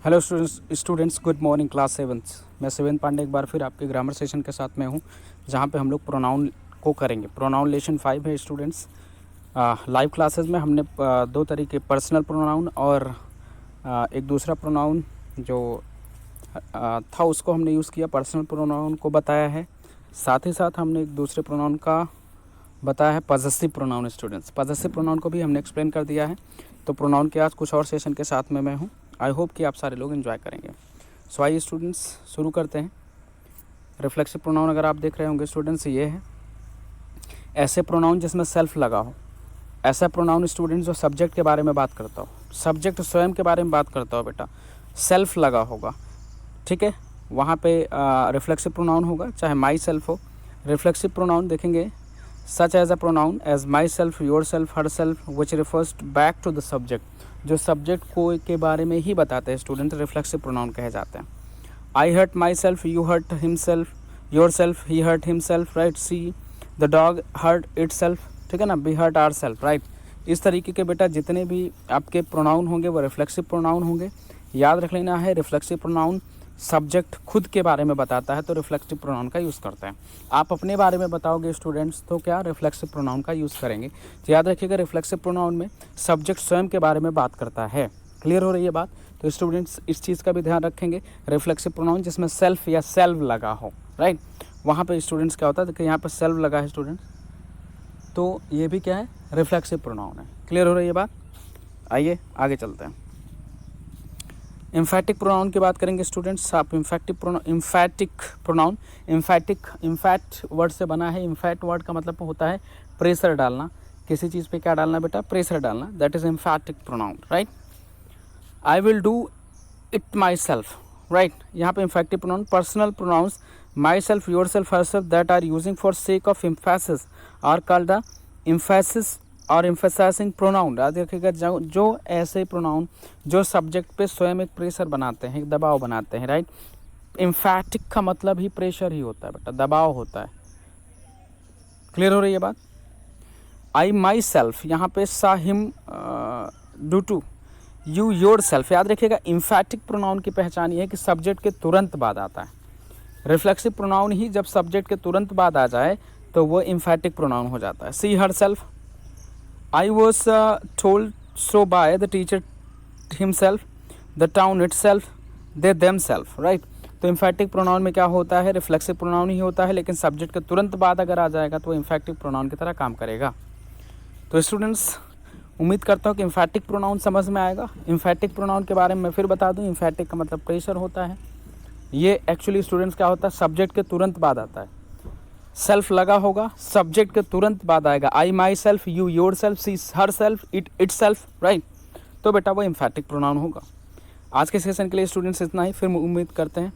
Hello students good morning class seventh. मैं seventh Pandey एक बार फिर आपके ग्रामर सेशन के साथ में हूँ, जहाँ पे हम लोग प्रोनाउन को करेंगे। प्रोनाउन लेशन 5 है स्टूडेंट्स। लाइव क्लासेस में हमने दो तरीके पर्सनल प्रोनाउन और एक दूसरा प्रोनाउन जो था उसको हमने यूज़ किया, पर्सनल प्रोनाउन को बताया है। साथ ही साथ हमने एक दूसरे प्रोनाउन का बताया है possessive pronoun. Students possessive pronoun को भी हमने एक्सप्लेन कर दिया है। तो प्रोनाउन के आज कुछ और सेशन के साथ में मैं हूँ। आई होप कि आप सारे लोग एंजॉय करेंगे। सो आइए स्टूडेंट्स शुरू करते हैं। रिफ्लेक्सिव प्रोनाउन अगर आप देख रहे होंगे स्टूडेंट्स, ये है ऐसे प्रोनाउन जिसमें सेल्फ लगा हो। ऐसा प्रोनाउन स्टूडेंट्स जो सब्जेक्ट के बारे में बात करता हो, सब्जेक्ट स्वयं के बारे में बात करता हो बेटा, सेल्फ लगा होगा, ठीक है, वहाँ पे रिफ्लेक्सिव प्रोनाउन होगा, चाहे माई सेल्फ हो। रिफ्लेक्सिव प्रोनाउन देखेंगे such as a pronoun as myself, yourself, herself which refers back to the subject, जो सब्जेक्ट को के बारे में ही बताते हैं स्टूडेंट, रिफ्लेक्सिव प्रोनाउन कहे जाते हैं। I hurt myself, you hurt himself, yourself, he hurt himself, right. See the dog hurt itself, ठीक है ना, we hurt ourself, right. इस तरीके के बेटा जितने भी आपके प्रोनाउन होंगे वो रिफ्लेक्सिव प्रोनाउन होंगे। याद रख लेना है, रिफ्लेक्सिव प्रोनाउन सब्जेक्ट खुद के बारे में बताता है तो रिफ्लेक्सिव प्रोनाउन का यूज़ करते हैं। आप अपने बारे में बताओगे स्टूडेंट्स तो क्या रिफ्लेक्सिव प्रोनाउन का यूज़ करेंगे। तो याद रखिएगा, रिफ्लेक्सिव प्रोनाउन में सब्जेक्ट स्वयं के बारे में बात करता है। क्लियर हो रही है बात? तो स्टूडेंट्स इस चीज़ का भी ध्यान रखेंगे। रिफ्लेक्सिव प्रोनाउन जिसमें सेल्फ या सेल्व लगा हो, राइट, वहाँ पे स्टूडेंट्स क्या होता है, देखिए यहाँ पर सेल्व लगा है स्टूडेंट्स, तो ये भी क्या है, रिफ्लेक्सिव प्रोनाउन है। क्लियर हो रही है बात? आइए आगे चलते हैं। इम्फैटिक प्रोनाउन की बात करेंगे स्टूडेंट्स। आप इम्फैटिक प्रोनाउन, इम्फैक्ट वर्ड से बना है। इम्फैक्ट वर्ड का मतलब होता है प्रेशर डालना, किसी चीज़ पे क्या डालना बेटा, प्रेशर डालना, that is emphatic pronoun, right. I will do it myself, right. यहाँ पे emphatic pronoun. Personal pronouns myself, yourself, herself that are using for sake of emphasis are called the emphasis और emphasising pronoun. याद रखिएगा, जो ऐसे pronoun जो subject पे स्वयं एक प्रेशर बनाते हैं, एक दबाव बनाते हैं, राइट। इम्फैटिक का मतलब ही प्रेशर ही होता है बेटा, दबाव होता है। क्लियर हो रही है बात? आई माई सेल्फ, यहाँ पे सा him do to, you yourself. याद रखिएगा, इम्फैटिक प्रोनाउन की पहचान ये है कि सब्जेक्ट के तुरंत बाद आता है। रिफ्लेक्सिव प्रोनाउन ही जब सब्जेक्ट के तुरंत बाद आ जाए तो वो इम्फैटिक प्रोनाउन हो जाता है। She herself, I was told so by the teacher himself, the town itself, they themselves, right। तो इम्फैटिक प्रोनाउन में क्या होता है, रिफ्लेक्सिव प्रोनाउन ही होता है, लेकिन सब्जेक्ट के तुरंत बाद अगर आ जाएगा तो इम्फैक्टिव प्रोनाउन की तरह काम करेगा। तो स्टूडेंट्स उम्मीद करता हूँ कि इम्फैटिक प्रोनाउन समझ में आएगा। इम्फैटिक प्रोनाउन के बारे में मैं फिर बता दूँ, इम्फैटिक का मतलब प्रेशर होता है। ये एक्चुअली स्टूडेंट्स क्या होता है, सब्जेक्ट के तुरंत बाद आता है। सेल्फ लगा होगा, सब्जेक्ट के तुरंत बाद आएगा। I myself, you yourself, she herself, itself, right. तो बेटा वो इम्फैटिक प्रोनाउन होगा। आज के सेशन के लिए स्टूडेंट्स इतना ही, फिर उम्मीद करते हैं